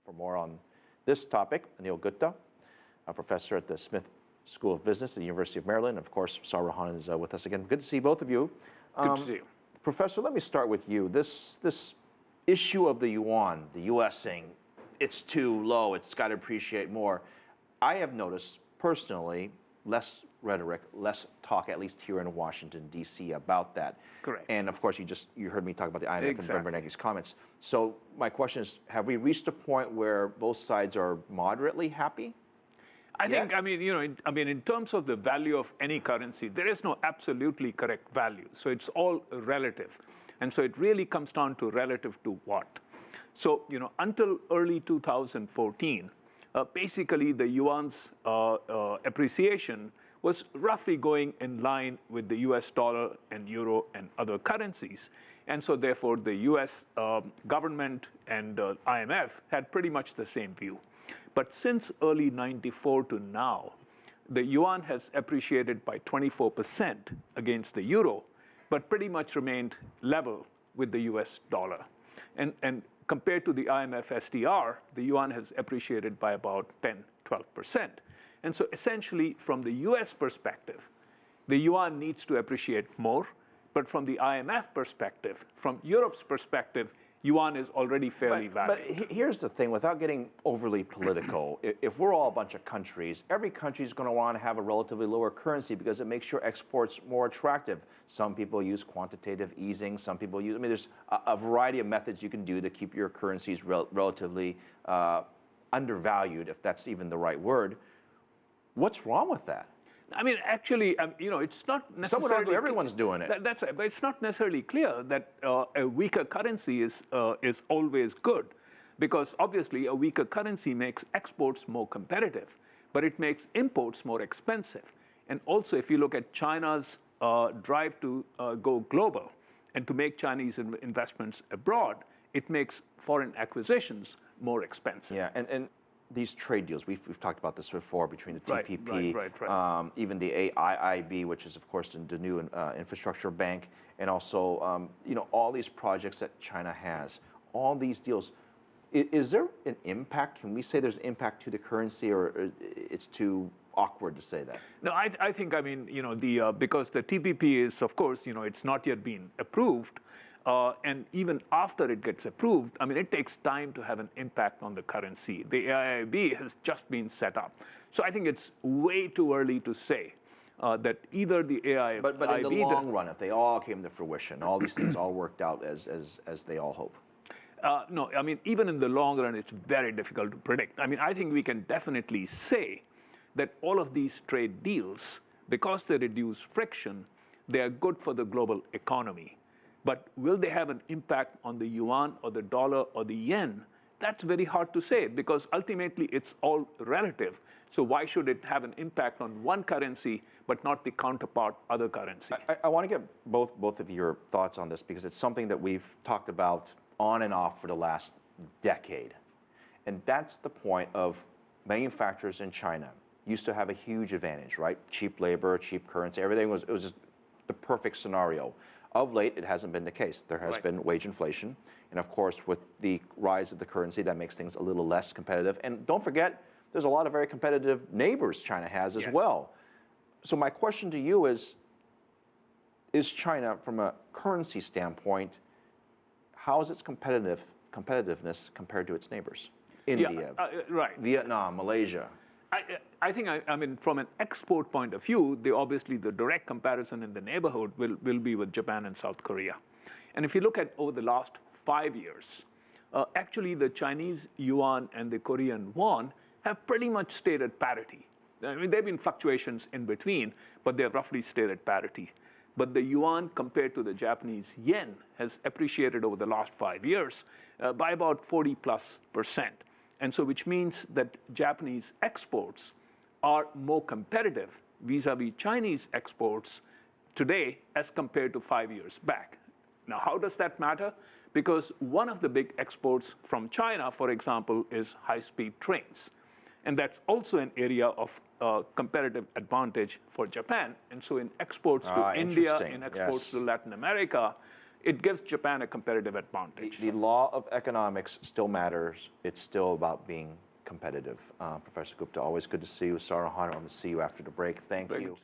For more on this topic, Anil Gupta, a professor at the Smith School of Business at the University of Maryland. Of course, Saruhan is with us again. Good to see both of you. Good to see you. Professor, let me start with you. This issue of the yuan, the U.S. saying it's too low, it's got to appreciate more. I have noticed personally less rhetoric, less talk, at least here in Washington, D.C., about that. Correct. And of course, you heard me talk about the IMF Exactly. and Ben Bernanke's comments. So my question is, have we reached a point where both sides are moderately happy? I think, in terms of the value of any currency, there is no absolutely correct value. So it's all relative. And so it really comes down to relative to what? So, until early 2014, basically the yuan's appreciation was roughly going in line with the US dollar and euro and other currencies. And so therefore the US government and IMF had pretty much the same view. But since early 94 to now, the yuan has appreciated by 24% against the euro, but pretty much remained level with the US dollar. And compared to the IMF SDR, the yuan has appreciated by about 10, 12%. And so essentially, from the US perspective, the yuan needs to appreciate more. But from the IMF perspective, from Europe's perspective, yuan is already fairly valued. But here's the thing, without getting overly political, if we're all a bunch of countries, every country is going to want to have a relatively lower currency because it makes your exports more attractive. Some people use quantitative easing, some people use, there's a variety of methods you can do to keep your currencies relatively undervalued, if that's even the right word. What's wrong with that? Actually, it's not necessarily. Some would argue everyone's doing it. That's right, but it's not necessarily clear that a weaker currency is always good, because obviously a weaker currency makes exports more competitive, but it makes imports more expensive. And also, if you look at China's drive to go global and to make Chinese investments abroad, it makes foreign acquisitions more expensive. Yeah, and these trade deals, we've talked about this before, between the TPP, right. Even the AIIB, which is of course the new infrastructure bank, and also all these projects that China has, all these deals. Is there an impact? Can we say there's an impact to the currency, or it's too awkward to say that? No, I think because the TPP is, of course, it's not yet been approved. And even after it gets approved, it takes time to have an impact on the currency. The AIIB has just been set up. So I think it's way too early to say that either the AIIB... But in the long run, if they all came to fruition, all these things all worked out as they all hope. No, even in the long run, it's very difficult to predict. I think we can definitely say that all of these trade deals, because they reduce friction, they are good for the global economy. But will they have an impact on the yuan or the dollar or the yen? That's very hard to say, because ultimately it's all relative. So why should it have an impact on one currency but not the counterpart other currency? I want to get both of your thoughts on this, because it's something that we've talked about on and off for the last decade. And that's the point of manufacturers in China used to have a huge advantage, right? Cheap labor, cheap currency, everything it was just the perfect scenario. Of late, it hasn't been the case. There has been wage inflation. And of course, with the rise of the currency, that makes things a little less competitive. And don't forget, there's a lot of very competitive neighbors China has as well. So my question to you is China, from a currency standpoint, how is its competitiveness compared to its neighbors? India, Vietnam, Malaysia. I think, from an export point of view, obviously the direct comparison in the neighborhood will be with Japan and South Korea. And if you look at over the last 5 years, actually the Chinese yuan and the Korean won have pretty much stayed at parity. There have been fluctuations in between, but they've roughly stayed at parity. But the yuan compared to the Japanese yen has appreciated over the last 5 years by about 40+%. And so which means that Japanese exports are more competitive vis-a-vis Chinese exports today as compared to 5 years back. Now, how does that matter? Because one of the big exports from China, for example, is high-speed trains. And that's also an area of competitive advantage for Japan. And so in exports to India, in exports to Latin America, it gives Japan a competitive advantage. The law of economics still matters. It's still about being competitive. Professor Gupta, always good to see you. Sarah Han, I'll see you after the break. Thank you.